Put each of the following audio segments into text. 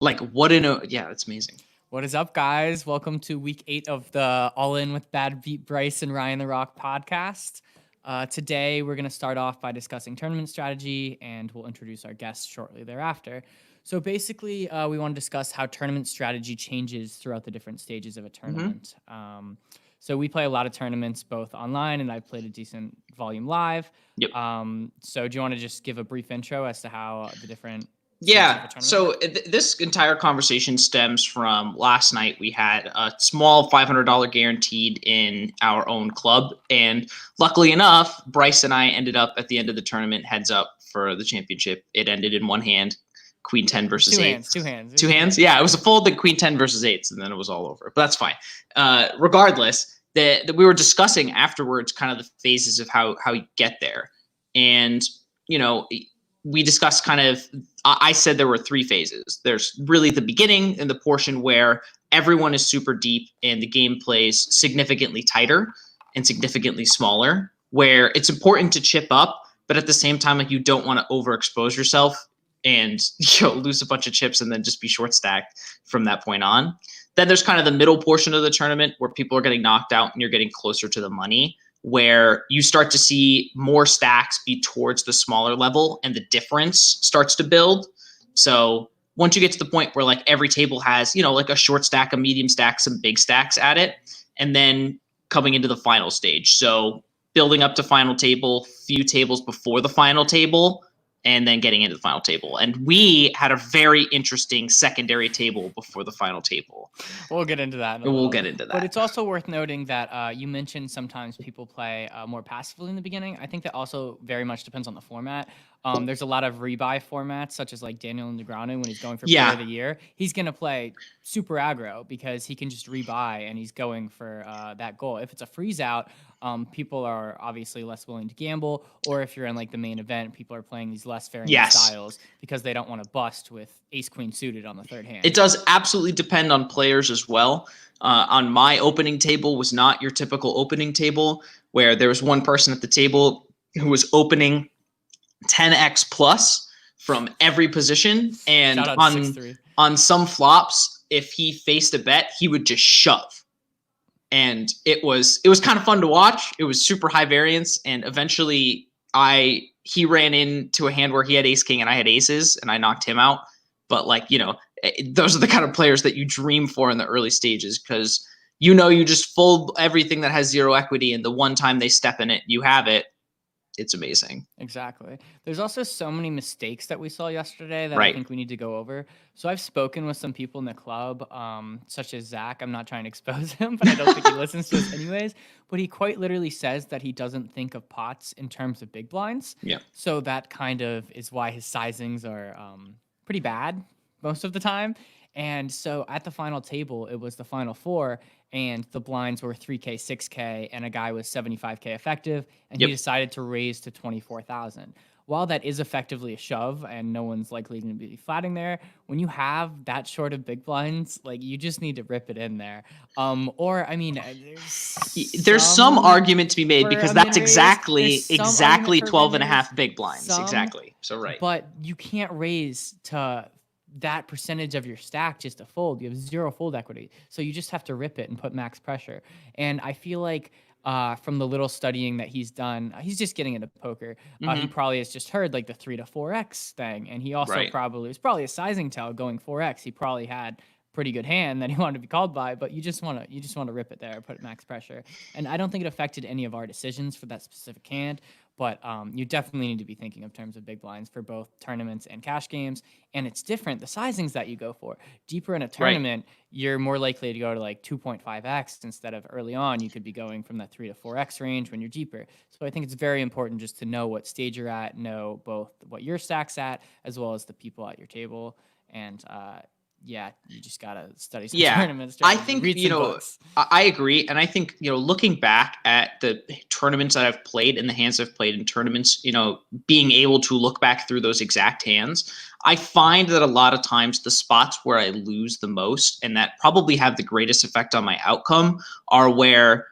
Like what in a that's amazing. What is up, guys? Welcome to week 8 of the All In with Bad Beat Bryce and Ryan the Rock podcast. Today, we're going to start off by discussing tournament strategy, and we'll introduce our guests shortly thereafter. So basically, we want to discuss how tournament strategy changes throughout the different stages of a tournament. So we play a lot of tournaments, both online, and I've played a decent volume live. Yep. So do you want to just give a brief intro as to how the different... Yeah, so this entire conversation stems from last night. We had a small $500 guaranteed in our own club, and luckily enough, Bryce and I ended up at the end of the tournament heads up for the championship. It ended in one hand, Queen 10 versus 8. Two hands. Two hands? Yeah, it was a fold, then Queen 10 versus 8s, and then it was all over. But that's fine. Regardless, we were discussing afterwards kind of the phases of how you get there. And, you know, we discussed kind of, I said there were 3 phases. There's really the beginning and the portion where everyone is super deep and the game plays significantly tighter and significantly smaller, where it's important to chip up, but at the same time, like, you don't want to overexpose yourself and lose a bunch of chips and then just be short stacked from that point on. Then there's kind of the middle portion of the tournament where people are getting knocked out and you're getting closer to the money, where you start to see more stacks be towards the smaller level and the difference starts to build. So once you get to the point where like every table has, like a short stack, a medium stack, some big stacks at it, and then coming into the final stage. So building up to final table, few tables before the final table, and then getting into the final table. And we had a very interesting secondary table before the final table. We'll get into that. We'll get into that. But it's also worth noting that you mentioned sometimes people play more passively in the beginning. I think that also very much depends on the format. There's a lot of rebuy formats, such as like Daniel Negreanu when he's going for Player of the Year. He's going to play super aggro because he can just rebuy and he's going for that goal. If it's a freeze out, people are obviously less willing to gamble. Or if you're in like the main event, people are playing these less varying styles because they don't want to bust with ace-queen suited on the third hand. It does absolutely depend on players as well. On my opening table was not your typical opening table where there was one person at the table who was opening 10x plus from every position, and on some flops, if he faced a bet, he would just shove, and it was kind of fun to watch. It was super high variance, and eventually he ran into a hand where he had ace king and I had aces, and I knocked him out. But those are the kind of players that you dream for in the early stages, because you just fold everything that has zero equity, and the one time they step in it, you have it. It's amazing. Exactly. There's also so many mistakes that we saw yesterday that I think we need to go over. So I've spoken with some people in the club, such as Zach. I'm not trying to expose him, but I don't think he listens to us anyways. But he quite literally says that he doesn't think of pots in terms of big blinds. Yeah. So that kind of is why his sizings are pretty bad most of the time. And so at the final table, it was the final 4, and the blinds were 3K, 6K, and a guy was 75K effective, and he decided to raise to 24,000. While that is effectively a shove, and no one's likely going to be flatting there, when you have that short of big blinds, you just need to rip it in there. There's some argument to be made because that's exactly 12 and a half big blinds. Exactly. So right. But you can't raise to that percentage of your stack just to fold. You have zero fold equity, so you just have to rip it and put max pressure. And I feel like from the little studying that he's done, he's just getting into poker. He probably has just heard like the 3 to 4x thing, and he also probably a sizing tell going 4x. He probably had pretty good hand that he wanted to be called by, but you just want to rip it there, put max pressure. And I don't think it affected any of our decisions for that specific hand. But you definitely need to be thinking of terms of big blinds for both tournaments and cash games. And it's different, the sizings that you go for. Deeper in a tournament, you're more likely to go to like 2.5x instead of early on. You could be going from that 3 to 4x range when you're deeper. So I think it's very important just to know what stage you're at, know both what your stack's at, as well as the people at your table. And you just gotta study some tournaments. I think I agree, and I think looking back at the tournaments that I've played and the hands I've played in tournaments, being able to look back through those exact hands, I find that a lot of times the spots where I lose the most and that probably have the greatest effect on my outcome are where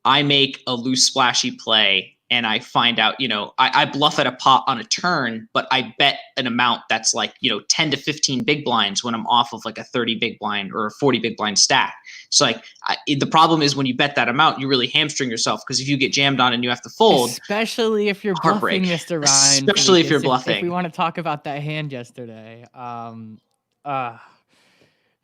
I make a loose splashy play and I find out, I bluff at a pot on a turn, but I bet an amount that's like, 10 to 15 big blinds when I'm off of like a 30 big blind or a 40 big blind stack. So like the problem is when you bet that amount, you really hamstring yourself, because if you get jammed on and you have to fold, especially if you're heartbreak. bluffing, Mr. Ryan. Especially if you're If bluffing. we want to talk about that hand yesterday,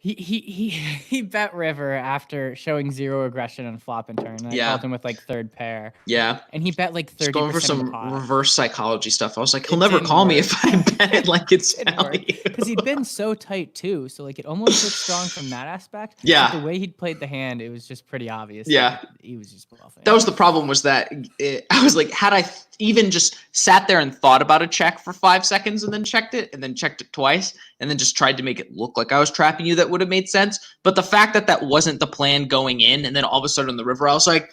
he bet river after showing zero aggression on flop and turn. And I called him with like third pair. Yeah. And he bet like 30%. Going for some of the pot. reverse psychology stuff. I was like, he'll never call me if I bet it like it's value. Because he'd been so tight too. So like it almost looked strong from that aspect. Yeah. But the way he'd played the hand, it was just pretty obvious. Yeah. He was just bluffing. That was the problem, was that I was like, had I even just sat there and thought about a check for 5 seconds and then checked it twice and then just tried to make it look like I was trapping you, that would have made sense. But the fact that that wasn't the plan going in, and then all of a sudden on the river, I was like,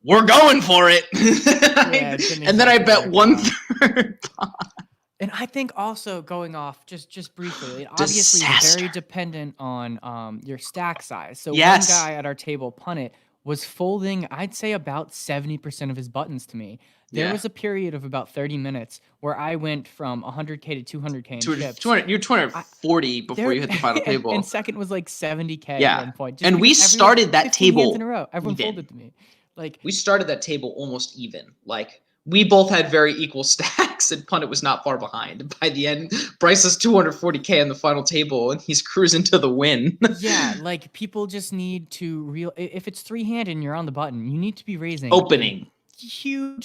we're going for it. And then I bet 1/3 pot. And I think also going off just briefly, it obviously is very dependent on your stack size. So one guy at our table, Punnett, was folding, I'd say about 70% of his buttons to me. There was a period of about 30 minutes where I went from 100K to 200K in chips. You're 240 before you hit the final table. And second was like 70K at one point. And we started that table hands in a row. Everyone folded to me. Like, we started that table almost even. Like, we both had very equal stacks, and Punnett was not far behind. By the end, Bryce is 240K on the final table, and he's cruising to the win. Yeah, like, people just need to if it's 3-hand and you're on the button, you need to be raising. Opening. You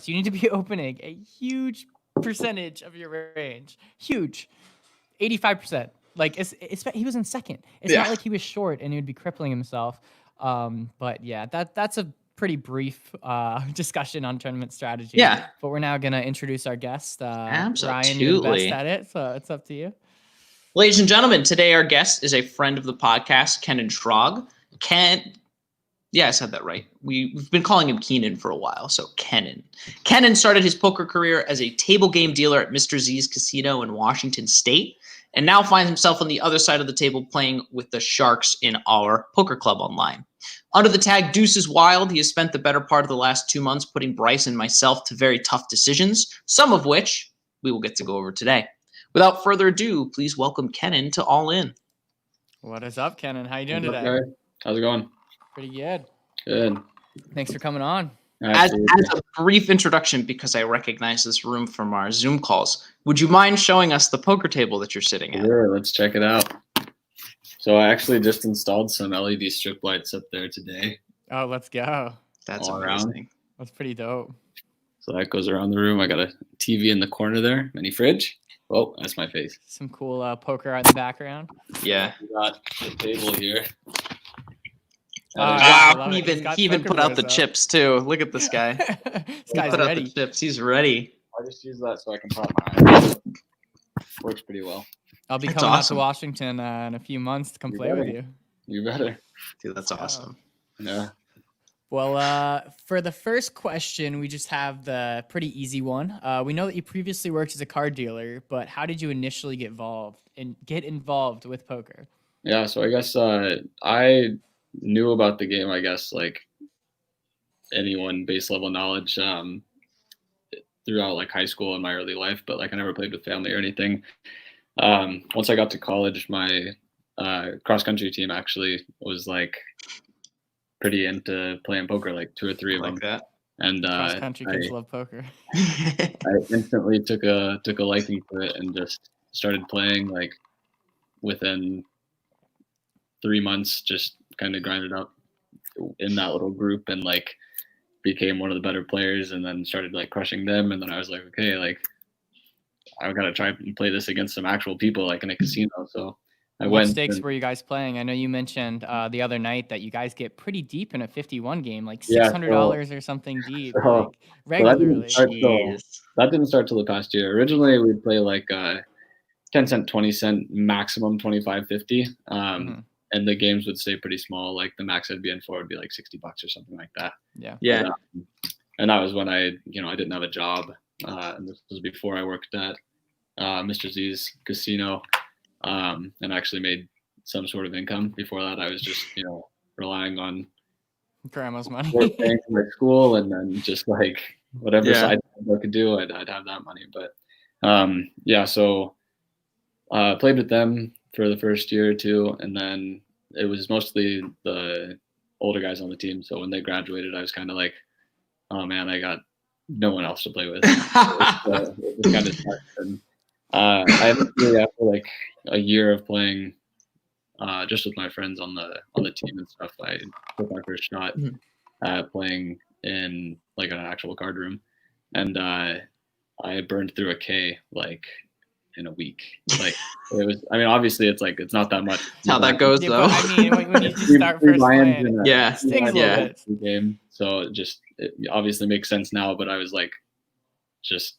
need to be opening a huge percentage of your range. Huge. 85%. Like, he was in second. It's not like he was short and he would be crippling himself. But yeah, that's a pretty brief discussion on tournament strategy. Yeah. But we're now going to introduce our guest. Absolutely. Ryan, you're the best at it, so it's up to you. Ladies and gentlemen, today our guest is a friend of the podcast, Kenan Schrog. Yeah, I said that right. We've been calling him Keenan for a while, so Kenan. Kenan started his poker career as a table game dealer at Mr. Z's Casino in Washington State, and now finds himself on the other side of the table playing with the Sharks in our poker club online. Under the tag Deuce is Wild, he has spent the better part of the last 2 months putting Bryce and myself to very tough decisions, some of which we will get to go over today. Without further ado, please welcome Kenan to All In. What is up, Kenan? How you doing today? Okay. How's it going? Pretty good. Good. Thanks for coming on. As a brief introduction, because I recognize this room from our Zoom calls, would you mind showing us the poker table that you're sitting at? Sure, let's check it out. So I actually just installed some LED strip lights up there today. Oh, let's go. That's all amazing. Around. That's pretty dope. So that goes around the room. I got a TV in the corner there, mini fridge. Oh, that's my face. Some cool poker art in the background. Yeah. We got the table here. Wow, he even put out the chips too. Look at this guy. This guy's put ready. out the chips. He's ready. I just use that so I can pop my eyes. Works pretty well. I'll be That's coming awesome. out to Washington in a few months to come play with you. You better. Dude, that's awesome. Yeah. Well, for the first question, we just have the pretty easy one. We know that you previously worked as a card dealer, but how did you initially get involved with poker? Yeah, so I guess I knew about the game, I guess, like anyone, base level knowledge throughout like high school and my early life, but like I never played with family or anything. Once I got to college, my cross country team actually was like pretty into playing poker, like 2 or 3 of them. That. And Cross country kids love poker. I instantly took a liking to it and just started playing. Like within 3 months, just kind of grinded up in that little group and like became one of the better players, and then started like crushing them. And then I was like, okay, like I've got to try and play this against some actual people, like in a casino. So I What stakes were you guys playing? I know you mentioned the other night that you guys get pretty deep in a 51 game, like $600 or something deep, like regularly. That didn't start till the past year. Originally, we'd play like 10 cent, 20 cent, maximum 25, 50. And the games would stay pretty small. Like the max I'd be in for would be like $60 or something like that. Yeah. Yeah. But, and that was when I didn't have a job. And this was before I worked at Mr. Z's Casino and actually made some sort of income. Before that, I was just, relying on Grandma's money. work paying for my school, and then just like whatever Yeah. side I could do, I'd have that money. But yeah, so played with them for the first year or two, and then it was mostly the older guys on the team. So when they graduated, I was kind of like, oh man, I got no one else to play with. It was kind of tough. And I eventually, after like a year of playing just with my friends on the team and stuff, I took my first shot at playing in like an actual card room, and I burned through a K like in a week. Like it was. I mean, obviously, it's like it's not that much. That's how that goes, Yeah, though. but I mean, when you just Three start first buy-ins playing, in a- Yeah. three stings a buy-ins little in bit. a game. So it obviously makes sense now. But I was like, just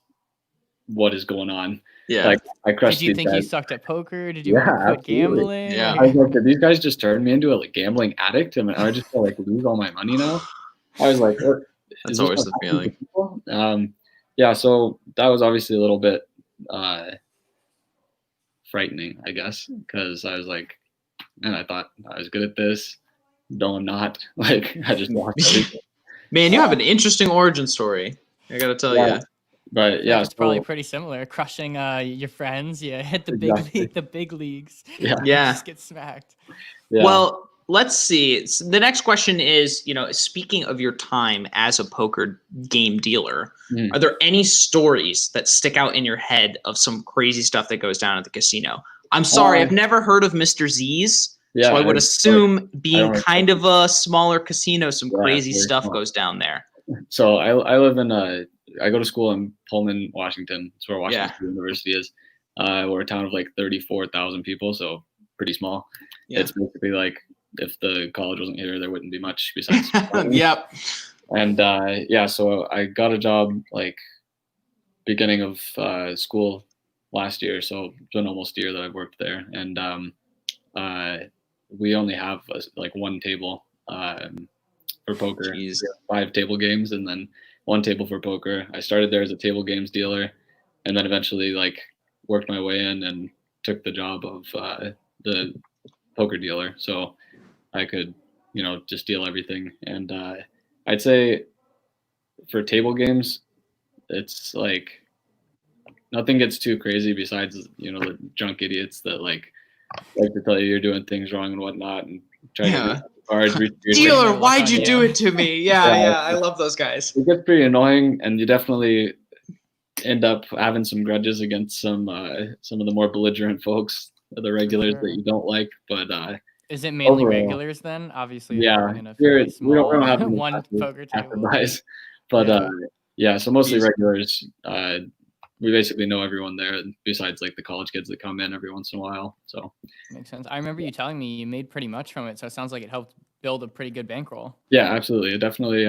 what is going on? Yeah. Like I crushed Did you these think guys. you sucked at poker? Did you Yeah, want to quit absolutely. gambling? Yeah. I was like, did these guys just turn me into a like, gambling addict? And I just feel like lose all my money now. I was like, what? That's Is this always what the happens to feeling. people? Yeah, so that was obviously a little bit frightening, I guess, because I was like, man, I thought I was good at this. No, I'm not. Like, I just lost everything. Man, you have an interesting origin story. I gotta tell Yeah. you. But yeah, It's probably so, pretty similar. Crushing your friends, you hit the Exactly. big leagues. Yeah. Yeah. Just get smacked. yeah. Well, let's see. The next question is, speaking of your time as a poker game dealer, Mhm. are there any stories that stick out in your head of some crazy stuff that goes down at the casino? I'm sorry, I've never heard of Mr. Z's. yeah, So I would assume being don't kind of a smaller casino, some Yeah, crazy very stuff small. goes down there. So I live in I go to school in Pullman, Washington. That's where Washington Yeah. State University is. We're a town of like 34,000 people, so pretty small. Yeah. It's basically like if the college wasn't here, there wouldn't be much besides. Yep. And yeah, so I got a job like beginning of school last year. So it's been almost a year that I've worked there, and we only have like one table for poker. Jeez. We have 5 table games and then 1 table for poker. I started there as a table games dealer, and then eventually like worked my way in and took the job of the poker dealer, so I could just deal everything. And I'd say for table games, it's like nothing gets too crazy besides the drunk idiots that like to tell you you're doing things wrong and whatnot and try Yeah. to read the cards. Dealer, Luck why'd on you you. do it to me? Yeah, Yeah. I love those guys. It gets pretty annoying, and you definitely end up having some grudges against some of the more belligerent folks, the regulars Sure. that you don't like. But Is it mainly Overall. regulars then? Obviously, yeah, you're in a here fairly we don't small have any one poker table. after-buys. But Yeah. yeah, so mostly Jeez. regulars. We basically know everyone there, besides like the college kids that come in every once in a while. So Makes sense. I remember you telling me you made pretty much from it, so it sounds like it helped build a pretty good bankroll. yeah, absolutely. It definitely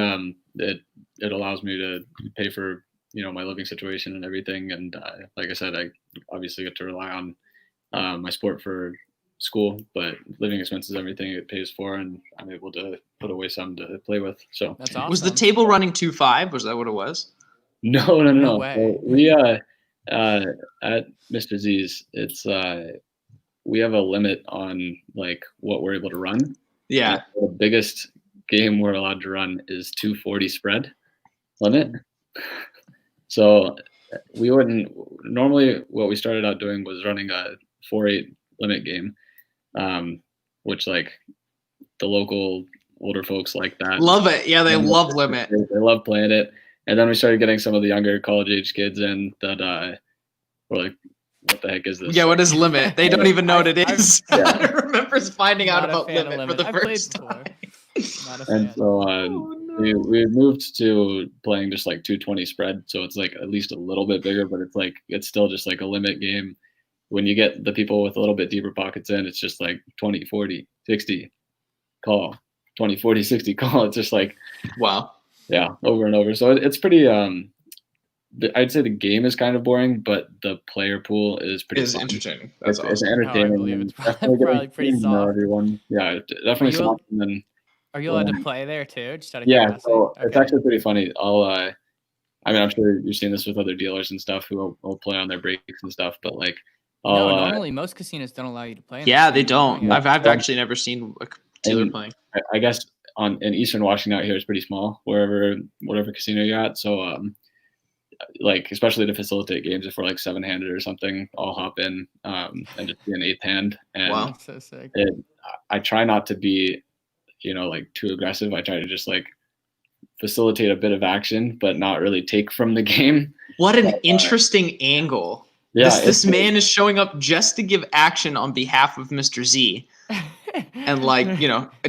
it allows me to pay for my living situation and everything. And like I said, I obviously get to rely on my sport for school, but living expenses, everything it pays for, and I'm able to put away some to play with. So That's awesome. Was the table running 2-5? Was that what it was? no. No way. So we at Mr. Z's, it's we have a limit on like what we're able to run. Yeah. The biggest game we're allowed to run is 240 spread limit. So we wouldn't normally. What we started out doing was running a 4-8 limit game, which like the local older folks like that. Love it. Yeah, they love limit. They love playing it. And then we started getting some of the younger college age kids in that were like, what the heck is this? Yeah, what is limit? They don't even know what it is. Yeah. I remember finding out Not a about fan of limit for the Limit. I've played first before. time. Not a fan. And so we moved to playing just like 220 spread. So it's like at least a little bit bigger, but it's still just like a limit game. When you get the people with a little bit deeper pockets in, it's just like 20, 40, 60, call, 20, 40, 60, call. It's just like, Wow. yeah, over and over. So it's pretty, I'd say the game is kind of boring, but the player pool is pretty It's fun. entertaining. That's It's awesome. entertaining. believe and it's probably- definitely getting probably pretty to know soft. everyone. Yeah, definitely you some al- option than Are you allowed to play there too? Just out of yeah. curiosity. So it's Okay. actually pretty funny. I mean, I'm sure you've seen this with other dealers and stuff who will play on their breaks and stuff, but like, No, normally most casinos don't allow you to play. in the Yeah, they casino. don't. Yeah. I've actually never seen a dealer And playing. I guess in Eastern Washington out here is pretty small, whatever casino you're at. So like especially to facilitate games, if we're like 7-handed or something, I'll hop in and just be an 8th hand. And Wow. That's so sick. I try not to be, like too aggressive. I try to just like facilitate a bit of action, but not really take from the game. What an interesting angle. Yeah, This man is showing up just to give action on behalf of Mr. Z. And like,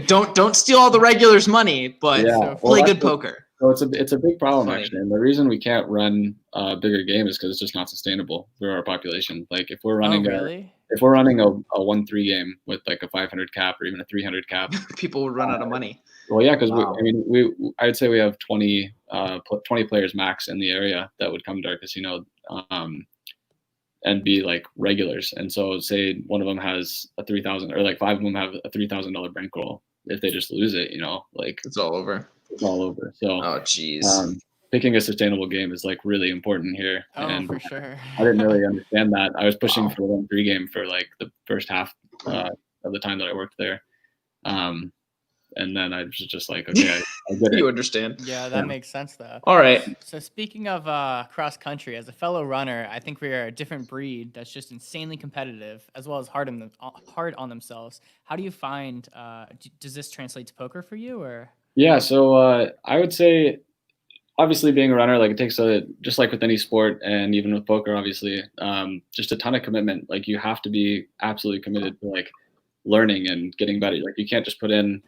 don't steal all the regulars' money, but play good poker. So it's a big problem, Funny. actually. And the reason we can't run a bigger game is because it's just not sustainable for our population. Like if we're running if we're running a 1-3 game with like a 500 cap or even a 300 cap, people would run out of money. Well, yeah, because Wow. I'd say we have 20 players max in the area that would come to our casino and be like regulars. And so say one of them has a 3,000 or like 5 of them have a $3,000 bankroll. If they just lose it, like It's all over. it's all over. So Oh, jeez. picking a sustainable game is like really important here. Oh, and for sure. I didn't really understand that. I was pushing for the 1-3 game for like the first half of the time that I worked there. And then I was just like, okay, I get it. You understand. Yeah, that makes sense though. All right. So speaking of cross country, as a fellow runner, I think we are a different breed that's just insanely competitive as well as hard on themselves. How do you find? Does this translate to poker for you, or? Yeah, so I would say, obviously, being a runner, like it takes just like with any sport, and even with poker, obviously, just a ton of commitment. Like you have to be absolutely committed to like learning and getting better. Like you can't just put in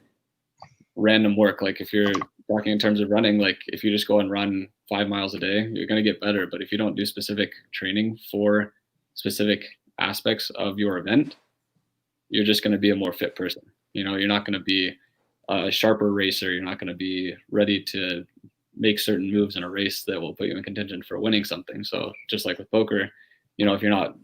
random work. Like if you're talking in terms of running, like if you just go and run 5 miles a day, you're going to get better. But if you don't do specific training for specific aspects of your event, you're just going to be a more fit person. You're not going to be a sharper racer. You're not going to be ready to make certain moves in a race that will put you in contention for winning something. So just like with poker, if you're not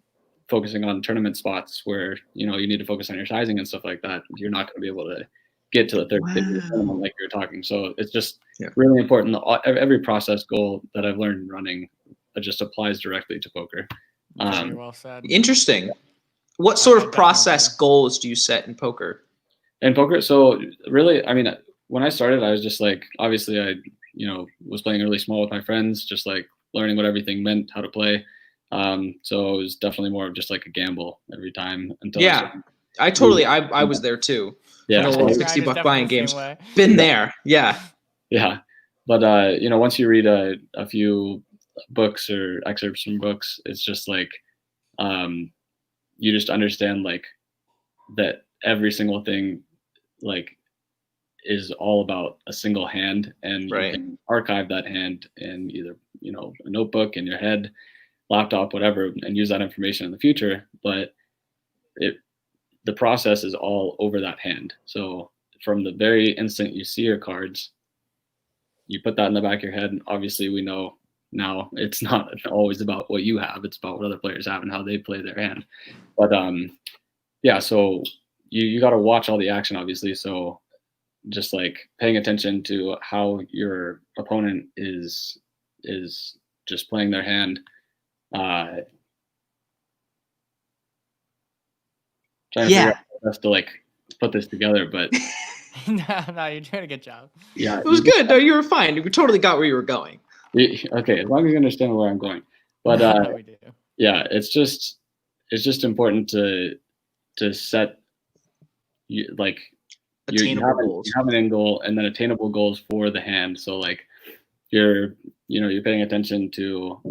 focusing on tournament spots where, you need to focus on your sizing and stuff like that, you're not going to be able to get to the third tournament like you're talking. So it's just really important. Every process goal that I've learned in running just applies directly to poker. Very well said. Interesting. What sort of process goals do you set in poker? In poker, so really, I mean, when I started, I was just like, obviously I, was playing really small with my friends, just like learning what everything meant, how to play. So it was definitely more of just like a gamble every time. Until I was there too. Yeah, $60 buying games. Been there. Yeah. Yeah. But, once you read a few books or excerpts from books, it's just like, you just understand like that every single thing like is all about a single hand, and you can archive that hand in either, a notebook, in your head, laptop, whatever, and use that information in the future. But the process is all over that hand. So from the very instant you see your cards, you put that in the back of your head. And obviously we know now it's not always about what you have, it's about what other players have and how they play their hand. But so you got to watch all the action, obviously. So just like paying attention to how your opponent is just playing their hand. Trying to figure out how best to like put this together, but no, you're doing a good job. Yeah, it was good. No, you were fine. We totally got where you were going. Okay, as long as you understand where I'm going. But we do. Yeah, it's just important to set like you have an end goal, and then attainable goals for the hand. So like you're paying attention to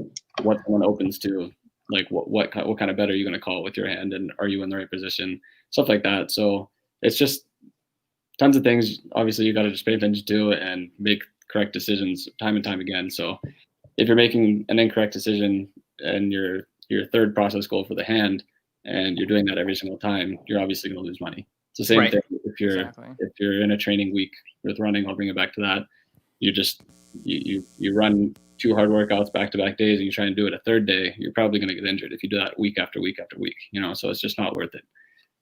what someone opens to, like what kind of bet are you going to call with your hand, and are you in the right position, stuff like that. So it's just tons of things. Obviously, you got to just pay attention to and make correct decisions time and time again. So if you're making an incorrect decision and your third process goal for the hand, and you're doing that every single time, you're obviously going to lose money. It's the same thing if you're in a training week with running. I'll bring it back to that. You run 2 hard workouts back-to-back days, and you try and do it a third day, you're probably going to get injured if you do that week after week after week. So it's just not worth it.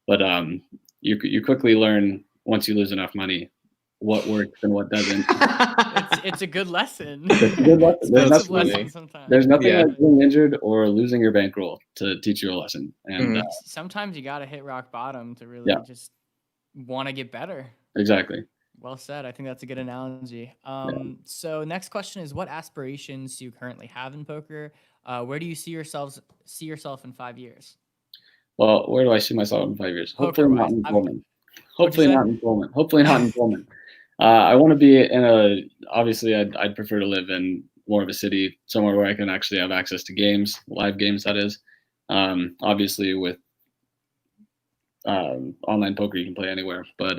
But you quickly learn, once you lose enough money, what works and what doesn't. It's a good lesson. It's a good lesson. There's nothing like being injured or losing your bankroll to teach you a lesson. And sometimes you got to hit rock bottom to really just want to get better. Exactly. Well said. I think that's a good analogy. So next question is, what aspirations do you currently have in poker? Where do you see yourself in 5 years? Well, where do I see myself in 5 years? Hopefully not Poker-wise. in Pullman. What'd you Hopefully say? not in Pullman. Hopefully not in Pullman. I want to be in a. Obviously, I'd prefer to live in more of a city, somewhere where I can actually have access to games, live games. That is, obviously with online poker, you can play anywhere, but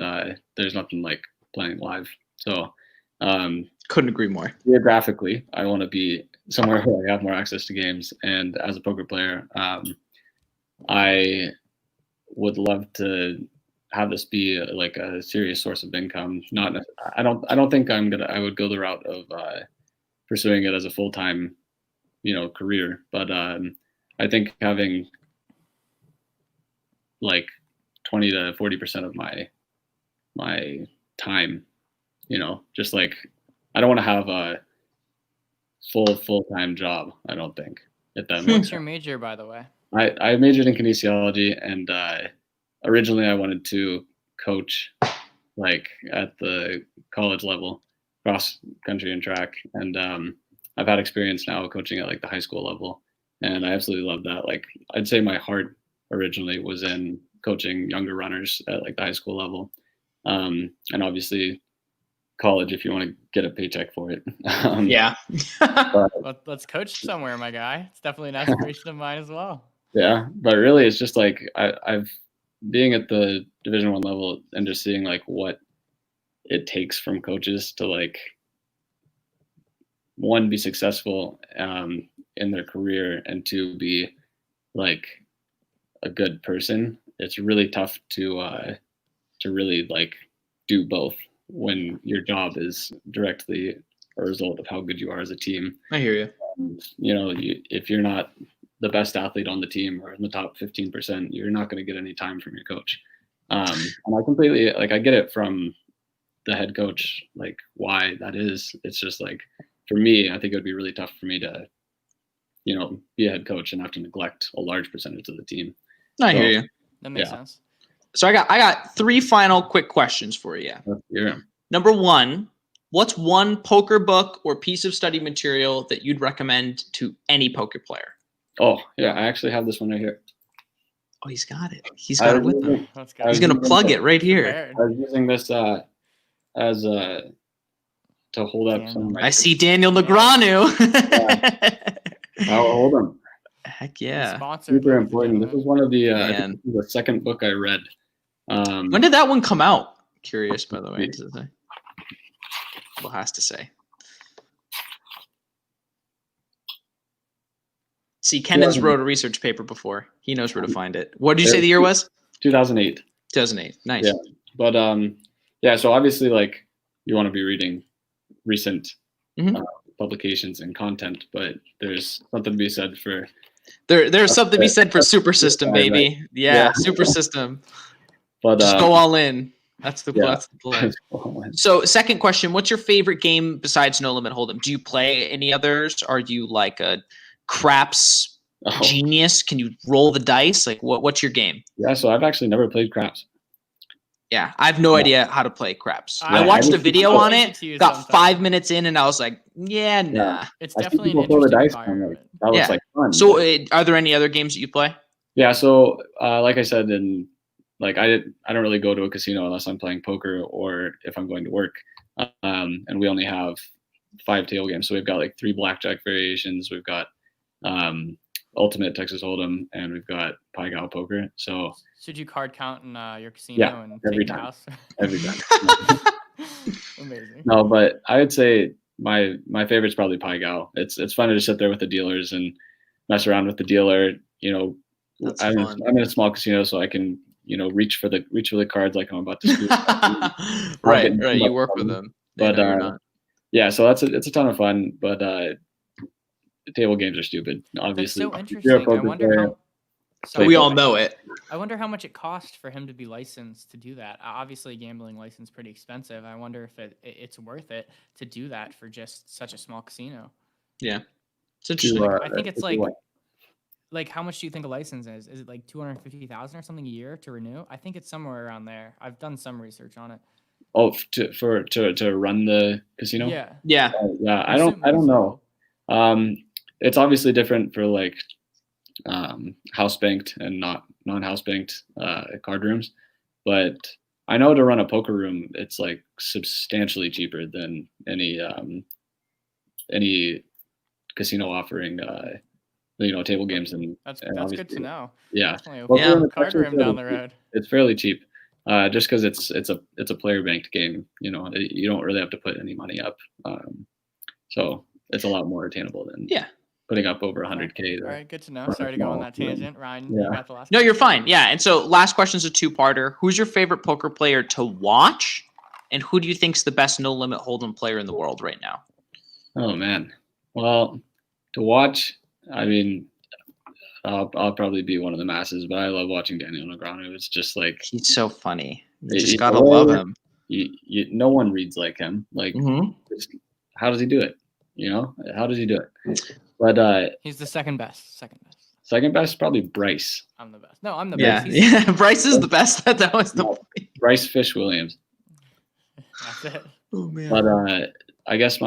there's nothing like playing live. So, Couldn't agree more. geographically, I want to be somewhere where I have more access to games. And as a poker player, I would love to have this be like a serious source of income. Not, I don't think I would go the route of pursuing it as a full time, career. But I think having like 20 to 40% of my time, just like I don't want to have a full-time job. I don't think, if that makes What's sense. your major, by the way? I majored in kinesiology, and originally I wanted to coach like at the college level, cross country and track, and I've had experience now coaching at like the high school level, and I absolutely love that. Like I'd say my heart originally was in coaching younger runners at like the high school level, and obviously college if you want to get a paycheck for it. Yeah. Let's coach somewhere, my guy. It's definitely an aspiration of mine as well. Yeah, but really, it's just like I've being at the Division I level and just seeing like what it takes from coaches to like one, be successful in their career, and two, be like a good person. It's really tough to really like do both when your job is directly a result of how good you are as a team. I hear you. If you're not the best athlete on the team or in the top 15%, you're not going to get any time from your coach. And I completely I get it from the head coach, like why that is. It's just like, for me, I think it would be really tough for me to, be a head coach and have to neglect a large percentage of the team. I hear you. That makes sense. So I got 3 final quick questions for you. Yeah. Number 1, what's one poker book or piece of study material that you'd recommend to any poker player? Oh, yeah, I actually have this one right here. Oh, he's got it. He's got it with him. That's good. He's going to plug it right here. I was using this as to hold up some. I see Daniel Negreanu. I'll hold them. Heck yeah. Sponsored. Super important. This was one of the I Man. think this was the second book I read. When did that one come out? Curious, by the way. Does it say? What has to say? See, Kennan's wrote a research paper before. He knows where to find it. What did you say the year was? 2008. 2008. Nice. Yeah. But yeah, so obviously like you want to be reading recent publications and content, but there's something to be said for there's something to be said for Super System, baby. Right. Yeah, Super System. But just go all in. That's the play. So, second question: what's your favorite game besides No Limit Hold'em? Do you play any others? Are you like a craps genius? Can you roll the dice? Like, what's your game? Yeah, so I've actually never played craps. Yeah, I have no idea how to play craps. Yeah, I watched a video on it, got sometime. 5 minutes in, and I was like, yeah, nah. It's I see definitely an people throw the interesting dice environment. that looks Yeah. like fun. So, are there any other games that you play? Yeah, so like I said, I don't really go to a casino unless I'm playing poker or if I'm going to work. And we only have 5 table games, so we've got like 3 blackjack variations. We've got Ultimate Texas Hold'em, and we've got Pai Gow Poker. So should you card count in your casino and every take the time. house? Every time. Amazing. No, but I would say my favorite's probably Pai Gow. It's fun to just sit there with the dealers and mess around with the dealer. That's I'm fun. in a small casino, so I can reach for the cards like I'm about to scoop. right. You work with them, but yeah, so it's a ton of fun. But table games are stupid, obviously. That's so interesting. I wonder how. So we all know it. I wonder how much it cost for him to be licensed to do that. Obviously, gambling license pretty expensive. I wonder if it's worth it to do that for just such a small casino. Yeah, it's interesting. I think it's like how much do you think a license is? Is it like $250,000 or something a year to renew? I think it's somewhere around there. I've done some research on it. Oh, to run the casino? Yeah. Yeah. Yeah, I Assuming don't know. so. It's obviously different for like house banked and not non-house banked card rooms, but I know to run a poker room, it's like substantially cheaper than any casino offering table games and That's and good to obviously, know. yeah. Definitely Poker Yeah. room is card actually room fairly down the cheap. road. It's fairly cheap, just because it's a player banked game. You don't really have to put any money up, so it's a lot more attainable than Yeah. putting up over 100K. All right, good to know. run a Sorry to go on small that room. tangent. Ryan, Yeah. you got the last No, you're question? fine. Yeah. And so last question is a two-parter. Who's your favorite poker player to watch? And who do you think's the best no limit hold'em player in the world right now? Oh man. Well, to watch, I mean, I'll probably be one of the masses, but I love watching Daniel Negreanu. It's just like He's so funny. You He- just he's gotta the love way- him. no one reads like him. Like, Mhm. how does he do it? How does he do it? But He's the second best. Second best. second best probably Bryce. I'm the best. No, I'm the Yeah. best. He's Yeah. Bryce is the best. That was the No. point. Bryce Fish Williams. That's it. Oh man. But I guess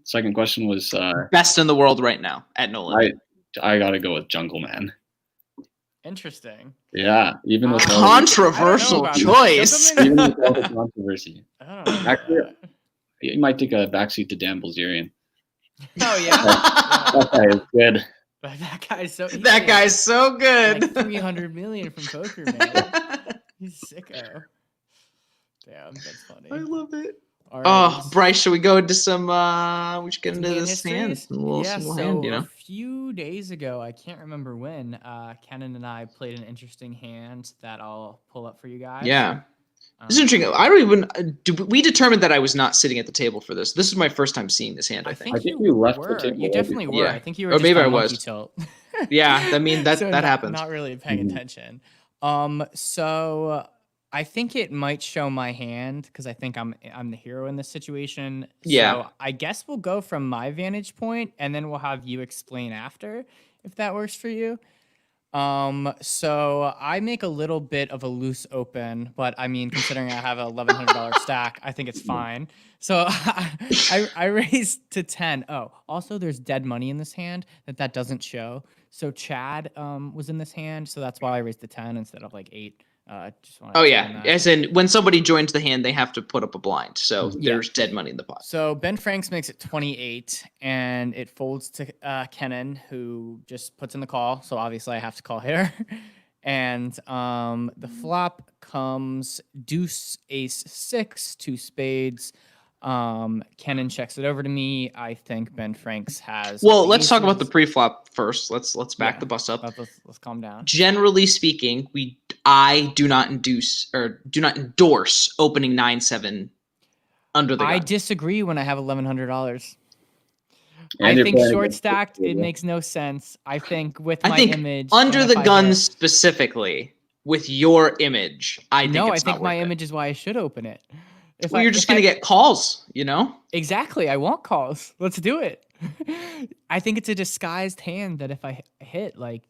second question was Best in the world right now at no limit. I gotta go with Jungle Man. Interesting. Yeah, even with all Controversial about that. choice. Doesn't even with all the controversy, I don't know. About Actually, that. he might take a backseat to Dan Bilzerian. Oh yeah. That guy is good. But that guy's so. That guy's so good. like 300 million from poker, man. He's sicko. Damn, that's funny. I love it. All Oh, right. Bryce, should we go into some we should get Some into hand this hand? histories? Some little So hand, a few days ago, I can't remember when, Kenan and I played an interesting hand that I'll pull up for you guys. Yeah. This is interesting. I don't even we determined that I was not sitting at the table for this. This is my first time seeing this hand, I think. I think you left the were. table You definitely were. Yeah. I think you were Or just maybe on I monkey was. tilt. Yeah, I mean that So that not, happens. Not really paying Mhm. attention. So I think it might show my hand because I think I'm the hero in this situation. Yeah. So I guess we'll go from my vantage point and then we'll have you explain after if that works for you. So I make a little bit of a loose open, but I mean, considering I have a $1,100 stack, I think it's fine. So I raised to 10. Oh, also there's dead money in this hand that doesn't show. So Chad was in this hand, so that's why I raised to 10 instead of like 8. Just wanted Oh to yeah, explain that. as in when somebody joins the hand, they have to put up a blind. So Yeah. there's dead money in the pot. So Ben Franks makes it 28, and it folds to Kenan, who just puts in the call. So obviously I have to call here. And the flop comes deuce, ace, 6, 2 spades. Kenan checks it over to me. I think Ben Franks has. Well, let's talk about the aces. pre-flop first. Let's back Yeah. the bus up. Let's calm down. Generally speaking, I do not endorse opening 9-7 under the gun. I disagree when I have $1,100. And I you're think playing short against stacked, it people. makes no sense. I think with I my think image. under and the if I gun hit- specifically with your image, I think No, I it's think not my worth it. image is why I should open it. Well, you're just gonna get calls, you know? Exactly. I want calls. Let's do it. I think it's a disguised hand that if I hit, like,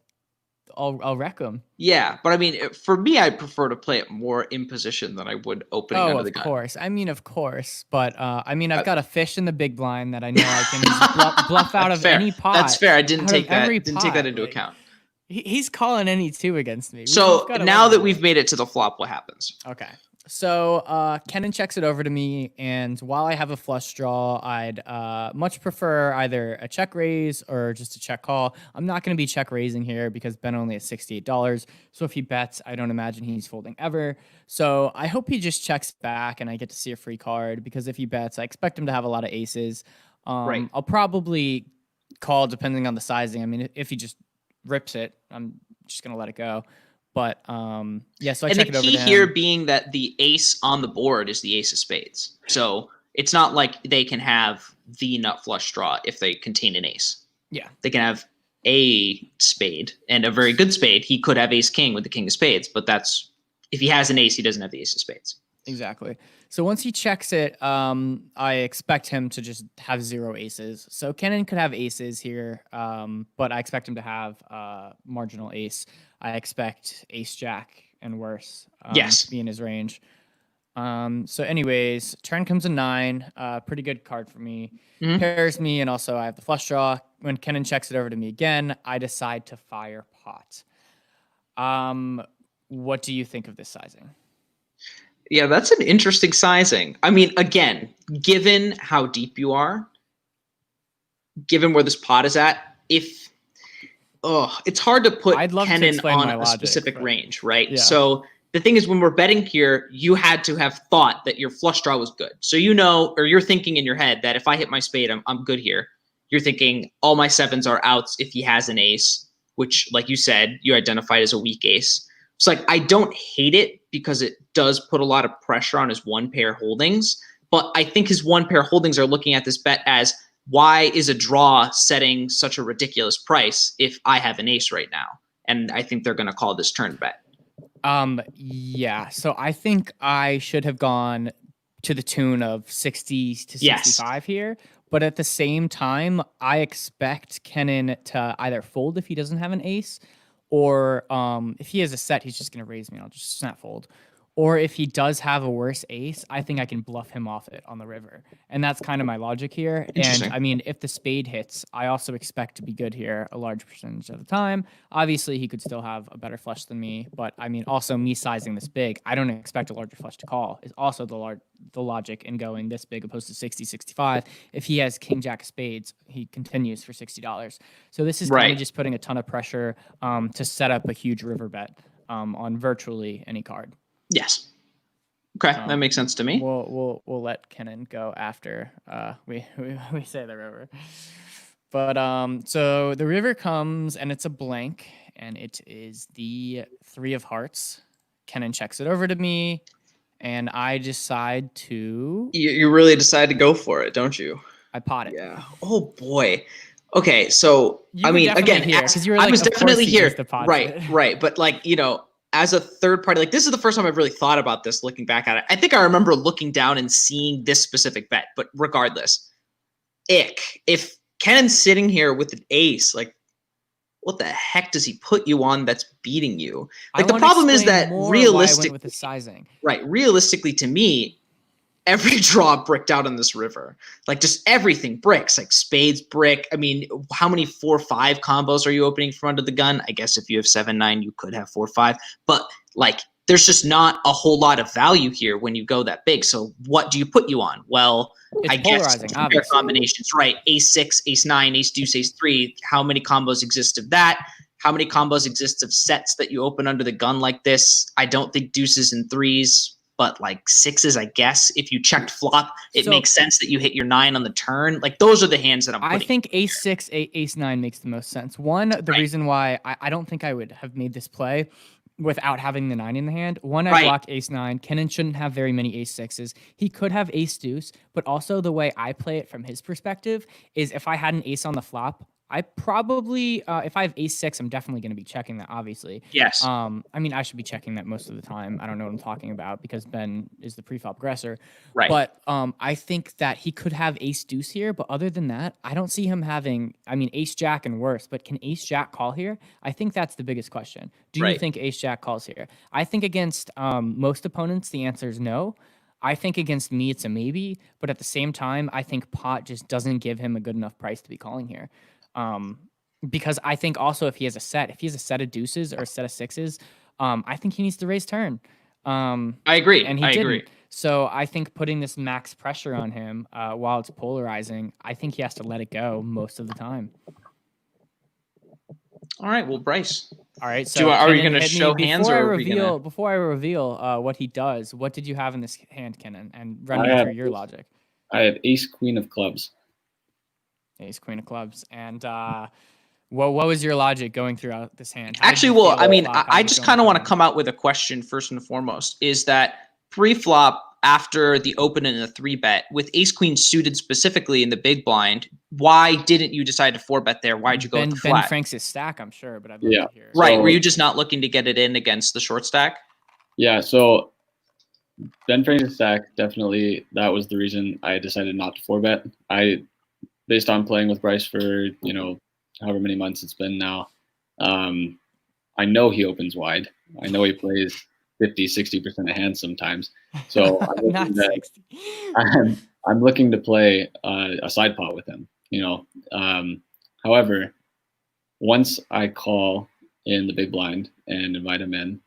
I'll wreck them. Yeah, but I mean, for me, I prefer to play it more in position than I would opening Oh, under the of gun. course. I mean, of course. But I mean, I've got a fish in the big blind that I know I can just bluff out of Fair. any pot. That's fair. I didn't out take of that. every Didn't take that pot, into like, account. He's calling any 2 against me. So We've gotta now love that it. we've made it to the flop, what happens? Okay. So Kenan checks it over to me, and while I have a flush draw, I'd much prefer either a check raise or just a check call. I'm not going to be check raising here because Ben only has $68. So if he bets, I don't imagine he's folding ever. So I hope he just checks back and I get to see a free card, because if he bets, I expect him to have a lot of aces. Right. I'll probably call depending on the sizing. I mean, if he just rips it, I'm just going to let it go. But yeah, so I And check the it over key to here him. being that the ace on the board is the ace of spades. So it's not like they can have the nut flush draw if they contain an ace. Yeah. They can have a spade and a very good spade. He could have ace king with the king of spades, but that's if he has an ace, he doesn't have the ace of spades. Exactly. So once he checks it, I expect him to just have 0 aces. So Kenan could have aces here, but I expect him to have marginal ace. I expect ace jack and worse Yes. to be in his range. So anyways, turn comes a 9. Pretty good card for me. Mhm. Pairs me, and also I have the flush draw. When Kenan checks it over to me again, I decide to fire pot. What do you think of this sizing? Yeah, that's an interesting sizing. I mean, again, given how deep you are, given where this pot is at, it's hard to put I'd love to Kenan explain on my a logic, specific but- range, right? Yeah. So the thing is, when we're betting here, you had to have thought that your flush draw was good. So you know, or you're thinking in your head that if I hit my spade, I'm good here. You're thinking all my 7s are outs if he has an ace, which, like you said, you identified as a weak ace. It's like, I don't hate it because it does put a lot of pressure on his 1-pair holdings. But I think his 1-pair holdings are looking at this bet as, why is a draw setting such a ridiculous price if I have an ace right now? And I think they're going to call this turn bet. Yeah. So I think I should have gone to the tune of 60 to 65 here. But at the same time, I expect Kenan to either fold if he doesn't have an ace, or if he has a set, he's just going to raise me. I'll just snap fold. Or if he does have a worse ace, I think I can bluff him off it on the river. And that's kind of my logic here. And I mean, if the spade hits, I also expect to be good here a large percentage of the time. Obviously, he could still have a better flush than me. But I mean, also me sizing this big, I don't expect a larger flush to call is also the logic in going this big opposed to 60, 65. If he has king jack of spades, he continues for $60. So this is kind of just putting a ton of pressure to set up a huge river bet on virtually any card. Yes. Okay, that makes sense to me. We'll let Kenan go after we say the river. But so the river comes and it's a blank, and it is the 3 of hearts. Kenan checks it over to me, and I decide to. You really decide to go for it, don't you? I pot it. Yeah. Oh boy. Okay, so You I were mean, definitely again, here, 'cause you were like, I was "Of course definitely he here. goes to pot Right, it." right. But like, you know, as a third party, like this is the first time I've really thought about this looking back at it. I think I remember looking down and seeing this specific bet, but regardless, if Kenan's sitting here with an ace, like what the heck does he put you on that's beating you? Like the problem is that realistically, with the sizing. right, realistically to me, every draw bricked out on this river. Like just everything bricks, like spades brick. I mean, how many 4-5 combos are you opening from under the gun? I guess if you have 7-9, you could have 4-5. But like, there's just not a whole lot of value here when you go that big. So what do you put you on? Well, It's I guess polarizing, pair obviously. combinations, right? Ace 6, ace 9, ace deuce, ace 3. How many combos exist of that? How many combos exist of sets that you open under the gun like this? I don't think deuces and 3s, but like 6s, I guess. If you checked flop, it makes sense that you hit your 9 on the turn. Like those are the hands that I'm putting. I think ace 6, ace 9 makes the most sense. One, the reason why I don't think I would have made this play without having the 9 in the hand. One, I blocked ace 9. Kenan shouldn't have very many ace 6s. He could have ace deuce, but also the way I play it from his perspective is if I had an ace on the flop, I probably, if I have ace 6, I'm definitely going to be checking that, obviously. Yes. I mean, I should be checking that most of the time. I don't know what I'm talking about because Ben is the pre-flop aggressor. Right. But I think that he could have ace deuce here. But other than that, I don't see him having, I mean, ace jack and worse. But can ace jack call here? I think that's the biggest question. Do you think ace jack calls here? I think against most opponents, the answer is no. I think against me, it's a maybe. But at the same time, I think pot just doesn't give him a good enough price to be calling here. Because I think also if he has a set of deuces or a set of 6s, I think he needs to raise turn. I agree. And he I didn't. agree. So I think putting this max pressure on him while it's polarizing, I think he has to let it go most of the time. All right. Well, Bryce. All right. So are you Kenan, going to hit me. show hands, or are we gonna... Before I reveal what he does, what did you have in this hand, Kenan? And run me through your logic. I have ace queen of clubs. Ace queen of clubs. And what was your logic going throughout this hand? Actually, well, I mean, I just kind of want to come out with a question first and foremost. Is that pre-flop after the open and the 3-bet with ace queen suited specifically in the big blind? Why didn't you decide to 4-bet there? Why'd you go with the flat? Ben Franks' stack, I'm sure, but I'd love to hear. Right. So, were you just not looking to get it in against the short stack? Yeah. So Ben Franks' stack, definitely that was the reason I decided not to 4-bet. Based on playing with Bryce for, however many months it's been now, I know he opens wide. I know he plays 50, 60% of hands sometimes. So I'm Not looking, 60. I'm looking to play a side pot with him, however, once I call in the big blind and invite him in,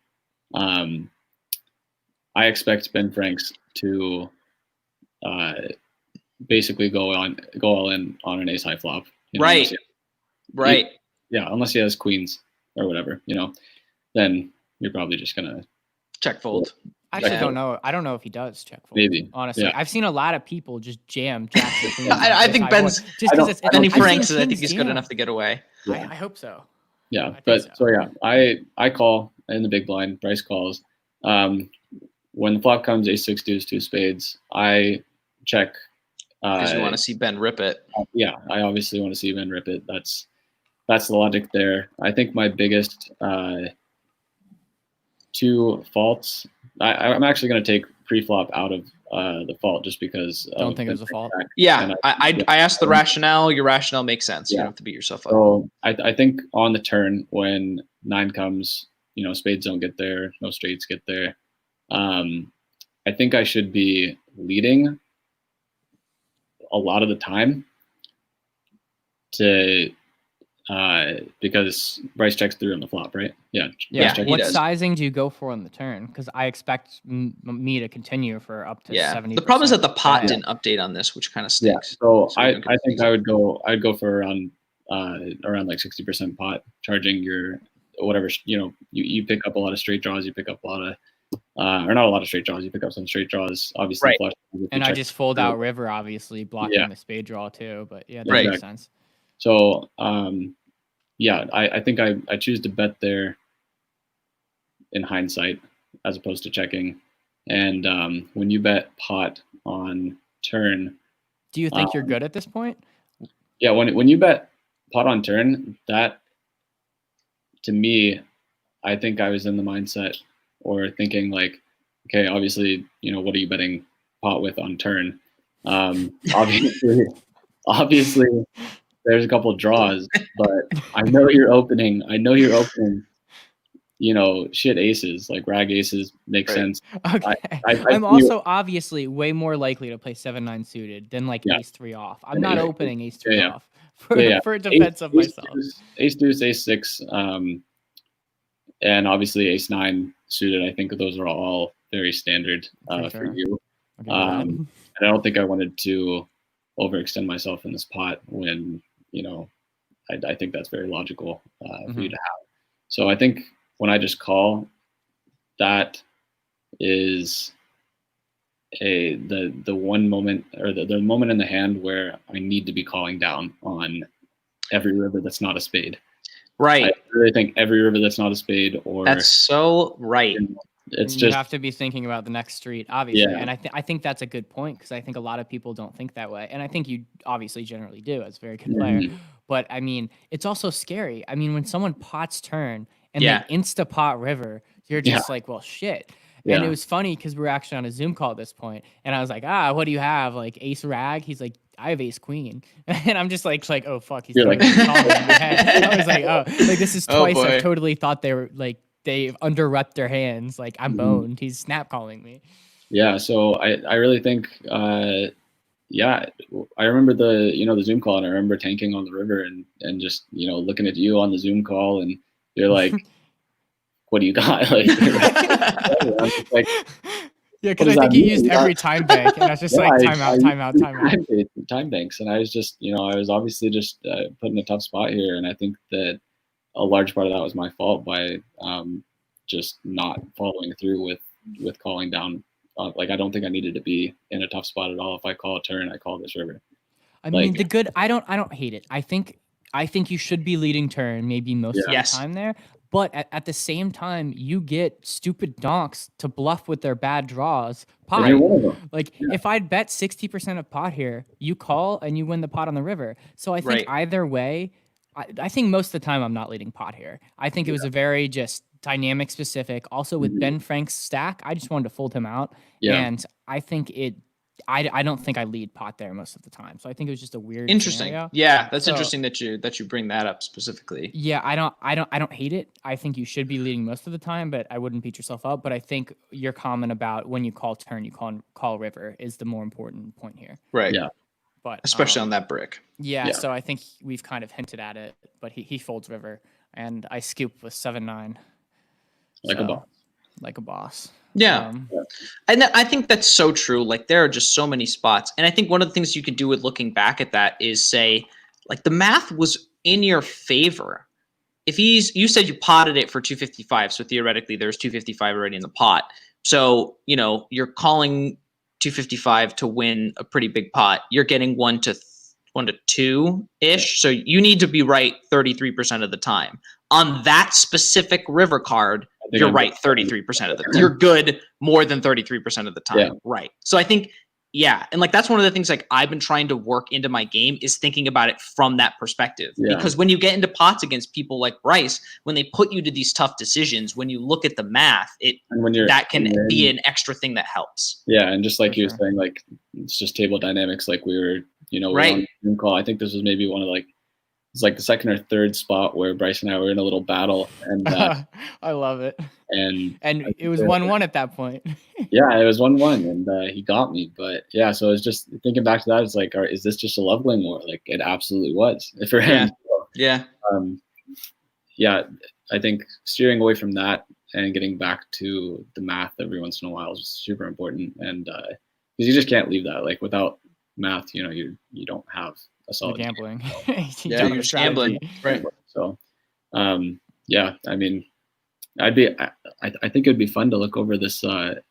I expect Ben Franks to basically go all in on an ace high flop. Right. Right. Yeah, unless he has queens or whatever, then you're probably just gonna Check fold. I actually Yeah. don't know. I don't know if he does check fold. Maybe. Honestly, Yeah. I've seen a lot of people just jam jacks and queens. I think Ben's just because it's Benny I've seen Franks. I think kings he's good jam. enough to get away. Yeah. I hope so. Yeah, I think but so. so yeah, I call in the big blind. Bryce calls. When the flop comes ace six deuce two spades, I check. Because you want to see Ben rip it. Yeah, I obviously want to see Ben rip it. That's the logic there. I think my biggest two faults. I'm actually going to take pre-flop out of the fault just because. Don't think it was a fault. Yeah, I asked the rationale. Your rationale makes sense. You don't have to beat yourself up. So I think on the turn when 9 comes, spades don't get there, no straights get there. I think I should be leading a lot of the time because Bryce checks through on the flop, right? Yeah. Yeah. What does. sizing do you go for on the turn? Because I expect me to continue for up to 70%. The problem is that the pot bet. didn't update on this, which kind of stinks. So we I don't get think I'd go for around like 60% pot, charging your whatever you pick up a lot of straight draws, you pick up a lot of or not a lot of straight draws, you pick up some straight draws, obviously. Right. Flush, and I just fold out river, obviously blocking the spade draw too. But yeah, that Right. makes sense. So I think I choose to bet there in hindsight as opposed to checking. And when you bet pot on turn, Do you think you're good at this point? yeah, when you bet pot on turn, that to me, I think I was in the mindset or thinking like, okay, obviously, what are you betting pot with on turn? Obviously there's a couple of draws, but I know you're opening, shit aces, like rag aces make sense. Okay. I'm also obviously way more likely to play 7-9 suited than like ace 3 off. I'm not opening ace 3 off for defense of myself. Ace deuce, ace 6, and obviously ace 9 suited. I think those are all very standard for you. And I don't think I wanted to overextend myself in this pot when, I think that's very logical for you to have. So I think when I just call, that is the one moment or the moment in the hand where I need to be calling down on every river that's not a spade. Right. I really think every river that's not a spade that's so right. It's you just have to be thinking about the next street, obviously. Yeah. And I think that's a good point because I think a lot of people don't think that way. And I think you obviously generally do as a very good player. But I mean, it's also scary. I mean, when someone pots turn and they insta pot river, you're just like, well, shit. And it was funny because we were actually on a Zoom call at this point, and I was like, what do you have? Like ace rag? He's like, I have ace queen. And I'm just like, oh fuck, he's like, I was like, like this is twice I totally thought they were like they underrepped their hands. Like I'm boned. He's snap calling me. Yeah, so I really think I remember the Zoom call, and I remember tanking on the river and just looking at you on the Zoom call, and you're like, what do you got? Like, I'm just like, yeah, because I think you used every time bank, and I was just like, timeout. Time banks, and I was just, I was obviously just put in a tough spot here, and I think that a large part of that was my fault by just not following through with calling down. Like, I don't think I needed to be in a tough spot at all. If I call a turn, I call this river. I mean, I don't hate it. I think you should be leading turn maybe most of the time there. But at the same time, you get stupid donks to bluff with their bad draws. Pot. Like if I'd bet 60% of pot here, you call and you win the pot on the river. So I think either way, I think most of the time I'm not leading pot here. I think it was a very just dynamic specific. Also with Ben Frank's stack, I just wanted to fold him out. And I think it I don't think I lead pot there most of the time. So I think it was just a weird Interesting. scenario. Yeah, that's So- interesting that you bring that up specifically. Yeah, I don't hate it. I think you should be leading most of the time, but I wouldn't beat yourself up. But I think your comment about when you call turn, you call river is the more important point here. Right. Yeah. But Especially on that brick. Yeah, Yeah. so I think we've kind of hinted at it, but he folds river, and I scoop with 7-9. Like a boss. Like a boss. Yeah. And I think that's so true. Like there are just so many spots. And I think one of the things you could do with looking back at that is say, like the math was in your favor. If you said you potted it for 255, so theoretically there's 255 already in the pot. So, you're calling 255 to win a pretty big pot. You're getting 1 to 2-ish. So you need to be right 33% of the time. On that specific river card, you're right 33% of the time. You're good more than 33% of the time. Yeah. Right. So I think, and like that's one of the things like I've been trying to work into my game is thinking about it from that perspective. Yeah. Because when you get into pots against people like Bryce, when they put you to these tough decisions, when you look at the math, that can be an extra thing that helps. Yeah, and just like For you were sure. saying, like it's just table dynamics. Like we were, we were Right. on the Zoom call. I think this was maybe one of it's like the second or third spot where Bryce and I were in a little battle, and I love it. and It was 1-1 at that point. yeah, it was 1-1, and he got me. But yeah, so it's just thinking back to that. It's like, is this just a leveling war? Like it absolutely was for him. Yeah. Yeah, I think steering away from that and getting back to the math every once in a while is super important, and because you just can't leave that. Like without math, you don't have a solid Gambling. Yeah, you're just gambling. Right. So, yeah, I mean, I think it'd be fun to look over this one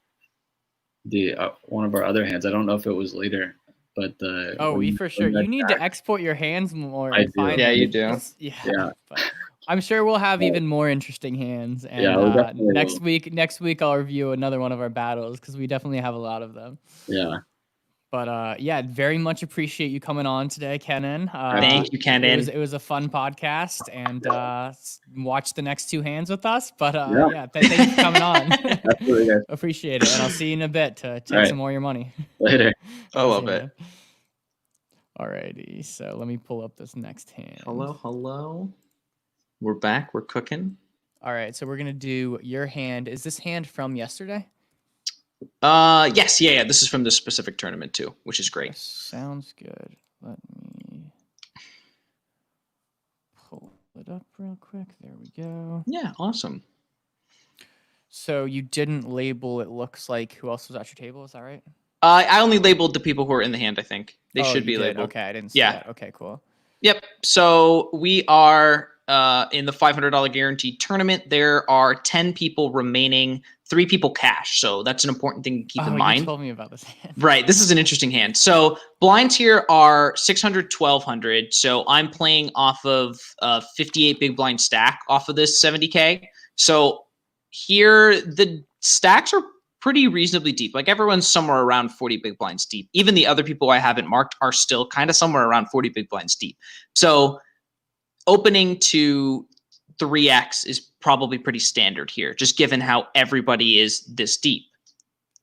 of our other hands. I don't know if it was later, but For sure. You need to export your hands more. I and do. find Yeah, them. you do. Yeah. But I'm sure we'll have even more interesting hands. And Yeah, we definitely next week I'll review another one of our battles because we definitely have a lot of them. Yeah. But very much appreciate you coming on today, Kenan. Thank you, Kenan. It was a fun podcast, and watch the next two hands with us. But thank you for coming on. Absolutely, guys. Appreciate it, and I'll see you in a bit to take right. some more of your money. Later. I love it. Alrighty, so let me pull up this next hand. Hello. We're back. We're cooking. All right, so we're gonna do your hand. Is this hand from yesterday? Yes, yeah. This is from this specific tournament too, which is great. Sounds good. Let me pull it up real quick. There we go. Yeah, awesome. So you didn't label, it looks like, who else was at your table, is that right? I only labeled the people who are in the hand, I think. They should be you did? labeled. Okay, I didn't see that. Okay, cool. Yep. So we are in the $500 guaranteed tournament. There are 10 people remaining, 3 people cash. So that's an important thing to keep in mind. You told me about this hand. Right. This is an interesting hand. So blinds here are 600, 1200. So I'm playing off of 58 big blind stack off of this 70K. So here the stacks are pretty reasonably deep. Like everyone's somewhere around 40 big blinds deep. Even the other people I haven't marked are still kind of somewhere around 40 big blinds deep. So opening to 3x is probably pretty standard here, just given how everybody is this deep.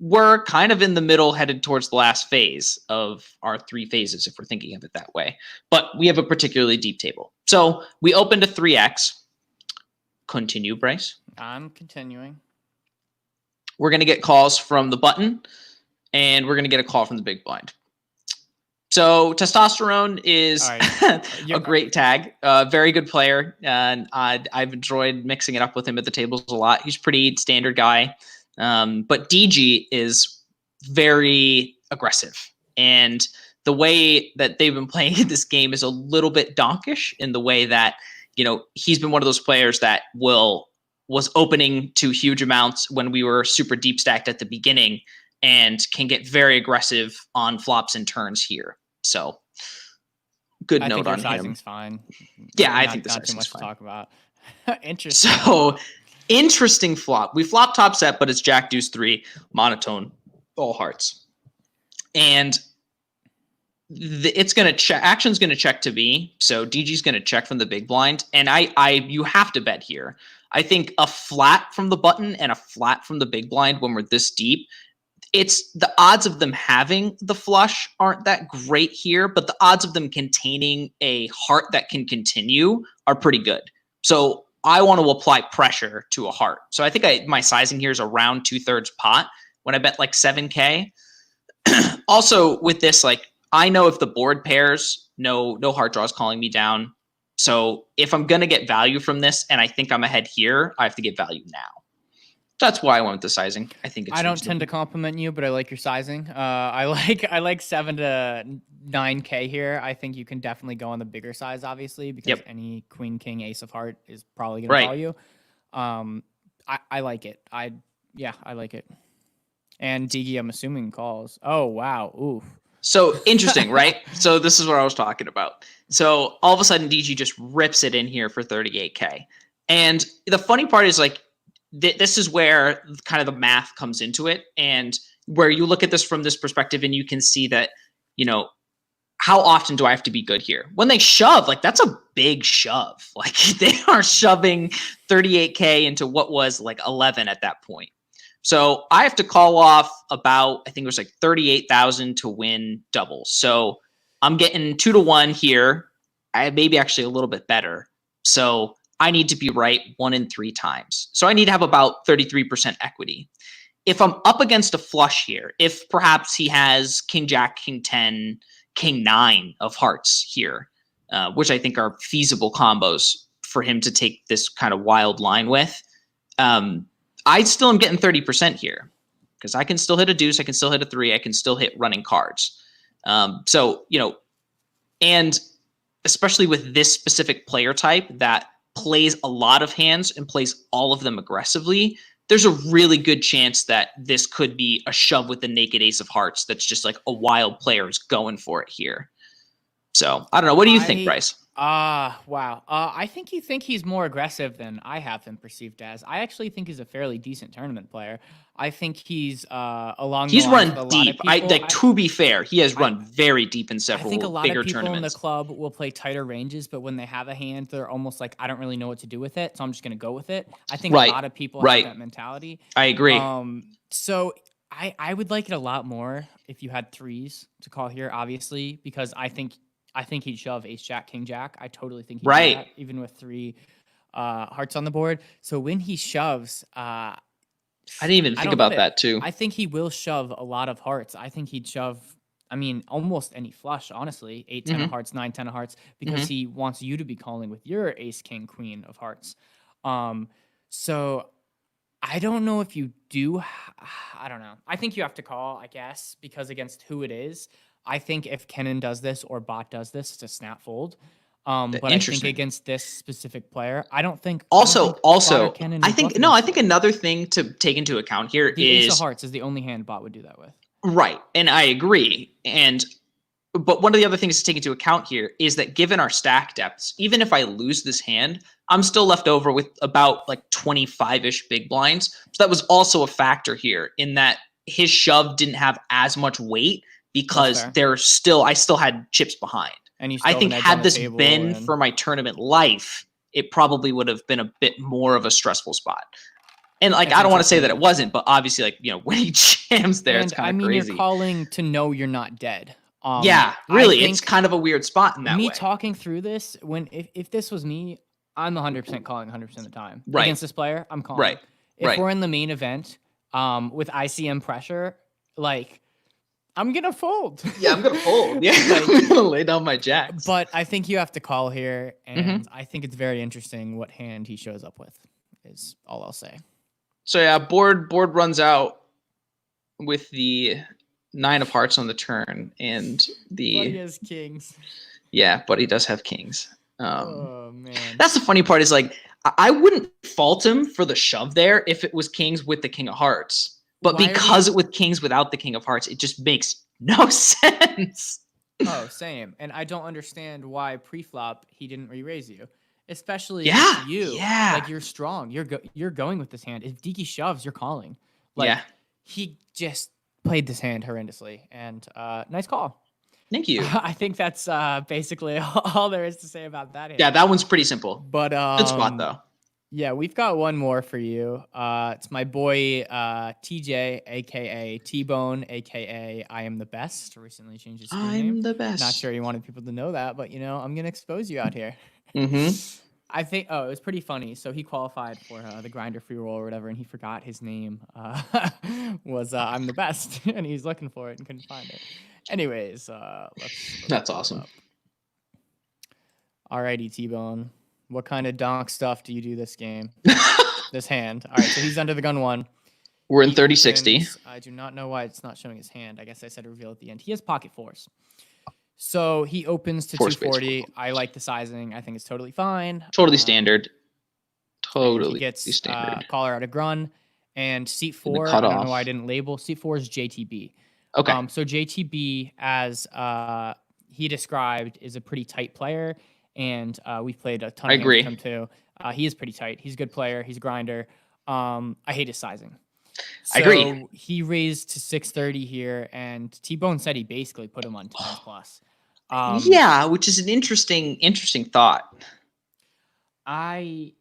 We're kind of in the middle, headed towards the last phase of our 3 phases, if we're thinking of it that way. But we have a particularly deep table. So we open to 3x. Continue, Bryce. I'm continuing. We're going to get calls from the button, and we're going to get a call from the big blind. So testosterone is a great tag, very good player, and I've enjoyed mixing it up with him at the tables a lot. He's a pretty standard guy, but DG is very aggressive, and the way that they've been playing this game is a little bit donkish in the way that, he's been one of those players that was opening to huge amounts when we were super deep stacked at the beginning and can get very aggressive on flops and turns here. So good note on him. Sizing's fine. Yeah, I think the not too sizing's much fine. to talk about. Interesting. So interesting flop. We flop top set, but it's Jack Deuce 3 monotone, all hearts. And it's going to check. Action's going to check to B. So DG's going to check from the big blind. And you have to bet here. I think a flat from the button and a flat from the big blind when we're this deep, it's the odds of them having the flush aren't that great here, but the odds of them containing a heart that can continue are pretty good. So I want to apply pressure to a heart. So I think my sizing here is around 2/3 pot when I bet like 7K. Also with this, like I know if the board pairs, no heart draws calling me down. So if I'm going to get value from this and I think I'm ahead here, I have to get value now. That's why I went with the sizing. I think it's I don't reasonable. tend to compliment you, but I like your sizing. I like 7 to 9K here. I think you can definitely go on the bigger size, obviously, because any queen, king, ace of heart is probably going to call you. I like it. I like it. And Digi, I'm assuming calls. Oh wow, oof. So interesting, right? So this is what I was talking about. So all of a sudden, DG just rips it in here for 38K. And the funny part is like, this is where kind of the math comes into it, and where you look at this from this perspective and you can see that, you know, how often do I have to be good here? When they shove, like that's a big shove. Like they are shoving 38K into what was like 11 at that point. So I have to call off about, I think it was like 38,000 to win doubles. So I'm getting 2 to 1 here. I maybe actually a little bit better. So I need to be right 1 in 3 times. So I need to have about 33% equity. If I'm up against a flush here, if perhaps he has king, jack, king 10, king 9 of hearts here, which I think are feasible combos for him to take this kind of wild line with, I still am getting 30% here because I can still hit a deuce. I can still hit a 3. I can still hit running cards. So, you know, and especially with this specific player type that plays a lot of hands and plays all of them aggressively, there's a really good chance that this could be a shove with the naked ace of hearts. That's just like a wild player is going for it here. So I don't know. What do you think, Bryce? Wow. I think you think he's more aggressive than I have him perceived as. I actually think he's a fairly decent tournament player. I think he's along. He's the lines of run a deep. lot of people. To be fair, he has run very deep in I several think a lot bigger of people tournaments. in the club will play tighter ranges, but when they have a hand, they're almost like, I don't really know what to do with it, so I'm just going to go with it. I think a lot of people have that mentality. I agree. So I would like it a lot more if you had 3s to call here, obviously, because I think he'd shove ace jack, king jack. I totally think he'd do that, even with 3 hearts on the board. So when he shoves, I didn't even think about that too. I think he will shove a lot of hearts. I think he'd shove, I mean, almost any flush, honestly. 8, 10 of hearts, 9, 10 of hearts, because he wants you to be calling with your ace, king, queen of hearts. So I don't know if you do. I don't know. I think you have to call, I guess, because against who it is. I think if Kennen does this or Bot does this, it's a snap fold. But I think against this specific player, I don't think. I think another thing to take into account here is the ace of hearts is the only hand Bot would do that with. Right, and I agree. But one of the other things to take into account here is that given our stack depths, even if I lose this hand, I'm still left over with about like 25-ish big blinds. So that was also a factor here in that his shove didn't have as much weight because I still had chips behind. And I think had this been for my tournament life, it probably would have been a bit more of a stressful spot. And like, I don't want to say that it wasn't, but obviously, like, you know, when he jams there, it's kind of crazy. You're calling to know you're not dead. Yeah, really, it's kind of a weird spot in that way. Me talking through this, if this was me, I'm 100% calling 100% of the time. Against this player, I'm calling. If we're in the main event with ICM pressure, like, I'm going to fold. Yeah, I'm going to fold. Yeah, I'm going to lay down my jacks. But I think you have to call here, and I think it's very interesting what hand he shows up with, is all I'll say. So yeah, board runs out with the 9 of hearts on the turn, and But he has kings. Yeah, but he does have kings. Oh man, that's the funny part. Is like I wouldn't fault him for the shove there if it was kings with the king of hearts, but because it was kings without the king of hearts, it just makes no sense. Oh, same. And I don't understand why pre-flop he didn't re-raise you. Especially you. Yeah. Like, you're strong. You're going with this hand. If Diki shoves, you're calling. Like, he just played this hand horrendously. And nice call. Thank you. I think that's basically all there is to say about that hand. Yeah, that one's pretty simple. But good spot though. Yeah, we've got one more for you. It's my boy TJ, aka T-Bone, aka I am the best. Recently changed his screen name. I'm the best. Not sure you wanted people to know that, but I'm gonna expose you out here. Mm-hmm. I think. Oh, it was pretty funny. So he qualified for the grinder free roll or whatever, and he forgot his name was I'm the best, and he's looking for it and couldn't find it. Anyways, let's That's pull it awesome. up. Alrighty, T-Bone. What kind of donk stuff do you do this game? This hand. All right, so he's under the gun 1. We're in He 30-60. opens- I do not know why it's not showing his hand. I guess I said reveal at the end. He has pocket 4s. So he opens to Four space 240. I like the sizing. I think it's totally fine. Totally standard. He Totally gets standard. caller out of grun. And seat 4, I cut don't know off. why I didn't label. Seat 4 is JTB. Okay. So JTB, as he described, is a pretty tight player. And we've played a ton I of games agree. with him too. He is pretty tight. He's a good player. He's a grinder. I hate his sizing. I agree. So he raised to 630 here, and T-Bone said he basically put him on 10 plus. Yeah, which is an interesting thought. I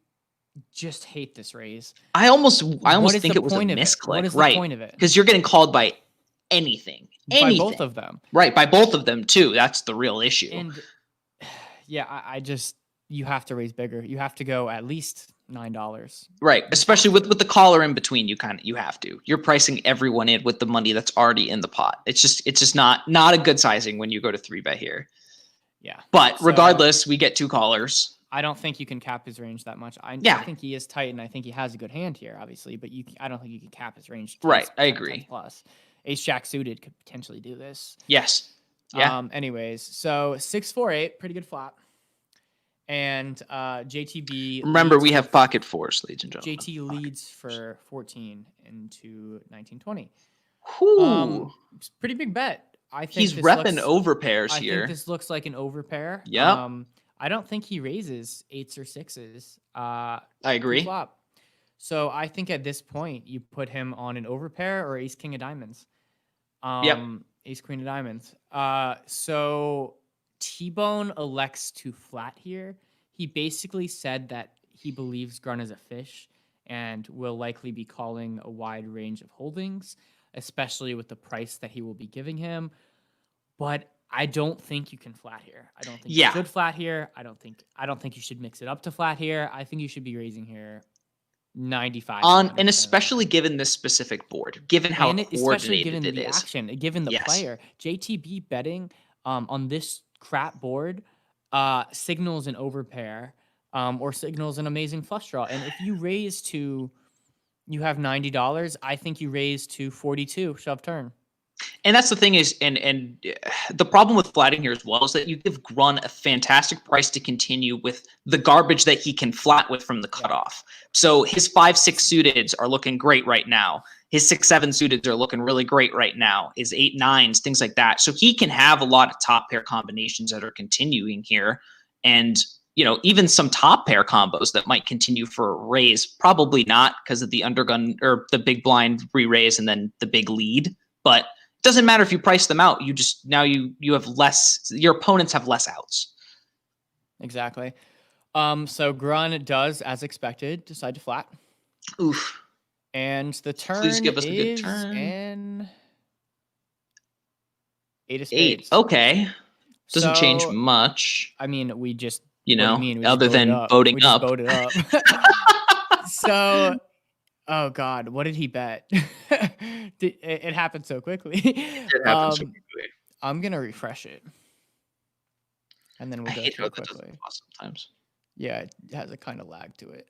just hate this raise. I almost What is think the it was a point of it? misclick, What is the right? point of it? Because you're getting called by anything. By both of them. Right, by both of them too. That's the real issue. And yeah, I just, you have to raise bigger. You have to go at least $9. Right, especially with the caller in between, you have to. You're pricing everyone in with the money that's already in the pot. It's just not a good sizing when you go to 3-bet here. Yeah. But So, regardless, we get 2 callers. I don't think you can cap his range that much. I think he is tight, and I think he has a good hand here, obviously. But I don't think you can cap his range. Right, I 10 agree. Plus, Ace Jack suited could potentially do this. Yes. Yeah. Anyways, so 6-4-8, pretty good flop. And JTB. Remember, leads we for- have pocket 4s, ladies and gentlemen. JT leads for 14 into 1920. Whew. It's a pretty big bet. I think He's this repping looks- over pairs I here. think this looks like an overpair. Yep. I don't think he raises 8s or 6s. I agree. Flop. So I think at this point you put him on an overpair or ace king of diamonds. Ace queen of diamonds. So T-Bone elects to flat here. He basically said that he believes Grun is a fish and will likely be calling a wide range of holdings, especially with the price that he will be giving him. But I don't think you can flat here. I don't think you should flat here. I don't think you should mix it up to flat here. I think you should be raising here 95 and especially given this specific board, given how especially given coordinated it the is. action, given the player. JTB betting on this crap board signals an overpair or signals an amazing flush draw. And if you raise to, you have $90, I think you raise to 42 shove turn. And that's the thing is, and the problem with flatting here as well is that you give Grun a fantastic price to continue with the garbage that he can flat with from the cutoff. So his 5-6 suiteds are looking great right now. His 6-7 suiteds are looking really great right now. His 8-9s, things like that. So he can have a lot of top pair combinations that are continuing here. And, even some top pair combos that might continue for a raise. Probably not because of the undergun or the big blind re-raise and then the big lead. But it doesn't matter if you price them out. You just now you have less. Your opponents have less outs. Exactly. So Grun does, as expected, decide to flat. Oof. And the turn Please give us a good is turn. an 8 of spades. 8. Okay. Doesn't change So, much. I mean, we just You what do know, mean? We other just than voted voting up. We just voted up. So, oh God, what did he bet? It happened so quickly. It happens so quickly. I'm gonna refresh it, and then we'll I go hate through how it that doesn't quickly. pause sometimes. Yeah, it has a kind of lag to it.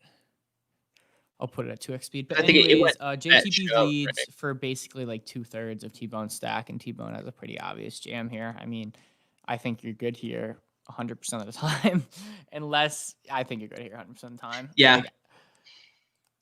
I'll put it at 2x speed. But I think it anyways, went JTB show, leads right? for basically like 2/3 of T-Bone's stack, and T-Bone has a pretty obvious jam here. I mean, I think you're good here 100% of the time, unless I think you're good here 100% of the time. Yeah. Like,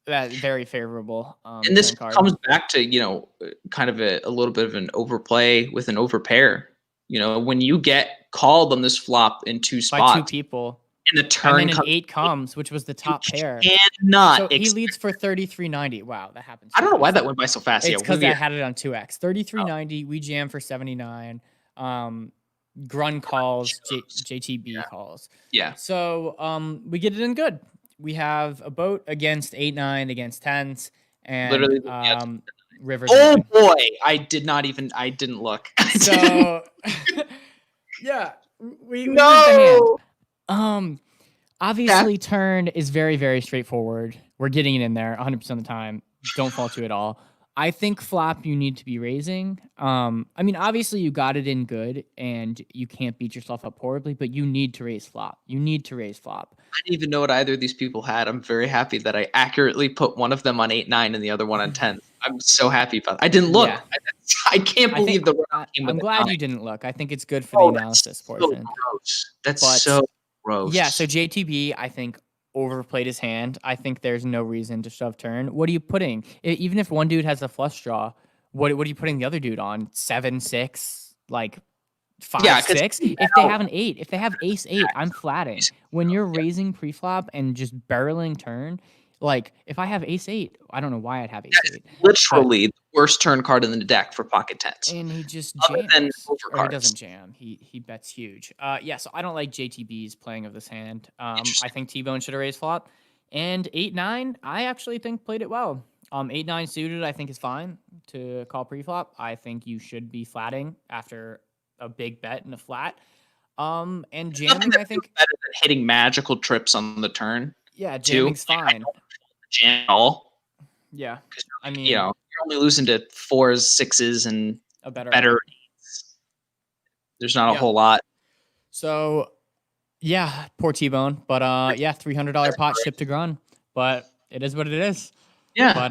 that's very favorable. And this turn card. comes back to, kind of a little bit of an overplay with an overpair. When you get called on this flop in 2 by spots 2 people, and the turn and then an comes, 8 comes, which was the top pair. cannot So he expect- leads for 33.90. Wow, that happens. I don't know why that went by so fast. It's Yeah, because I weird. had it on 2x. 33.90. We jam for 79. Grun calls, JTB calls. Yeah. So we get it in good. we have a boat against 8-9 against tens and Literally, yeah. rivers. Oh 9. boy, I didn't look. So yeah, we lose the No. hand. Obviously turn is very, very straightforward. We're getting it in there 100% of the time. Don't fall to it all. I think flop you need to be raising. I mean, obviously you got it in good and you can't beat yourself up horribly, but you need to raise flop. You need to raise flop. I didn't even know what either of these people had. I'm very happy that I accurately put one of them on 8-9 and the other one on 10. I'm so happy about that. I didn't look. Yeah. I can't believe the round came with I'm a glad 9. you didn't look. I think it's good for the analysis portion. Gross. That's But- so gross. Yeah, so JTB, I think, overplayed his hand. I think there's no reason to shove turn. What are you putting? Even if one dude has a flush draw, what are you putting the other dude on? 7-6, like 5-6. If they have an 8, if they have ace 8, I'm flatting. When you're raising pre-flop and just barreling turn, like if I have ace 8, I don't know why I'd have ace 8. literally the worst turn card in the deck for pocket tens. And he just Other than jams. Or he overcards. doesn't jam. He bets huge. Yeah, so I don't like JTB's playing of this hand. I think T-Bone should have raised flop. And 8-9, I actually think played it well. 8-9 suited, I think is fine to call pre-flop. I think you should be flatting after a big bet and a flat. And jamming, I think better than hitting magical trips on the turn. yeah, jamming's fine. Jam all. Yeah. I mean, You know, you're only losing to 4s, 6s, and a better eights. There's not a whole lot. So, yeah, poor T-Bone. But yeah, $300 pot shipped to Grun. But it is what it is. Yeah. But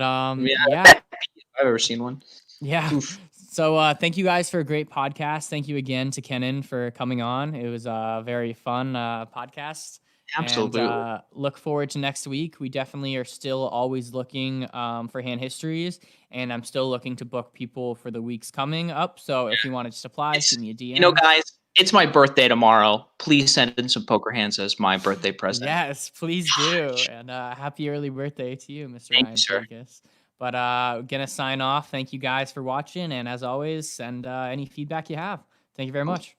yeah. I've ever seen one. Yeah. Oof. So thank you guys for a great podcast. Thank you again to Kenan for coming on. It was a very fun podcast. Absolutely. And, look forward to next week. We definitely are still always looking for hand histories, and I'm still looking to book people for the weeks coming up. So if you want to just apply, shoot me a DM. You know, guys, it's my birthday tomorrow. Please send in some poker hands as my birthday present. Yes, please do. And happy early birthday to you, Mr. Thank Ryan you, sir. Vegas. But gonna sign off. Thank you guys for watching, and as always, send any feedback you have. Thank you very much.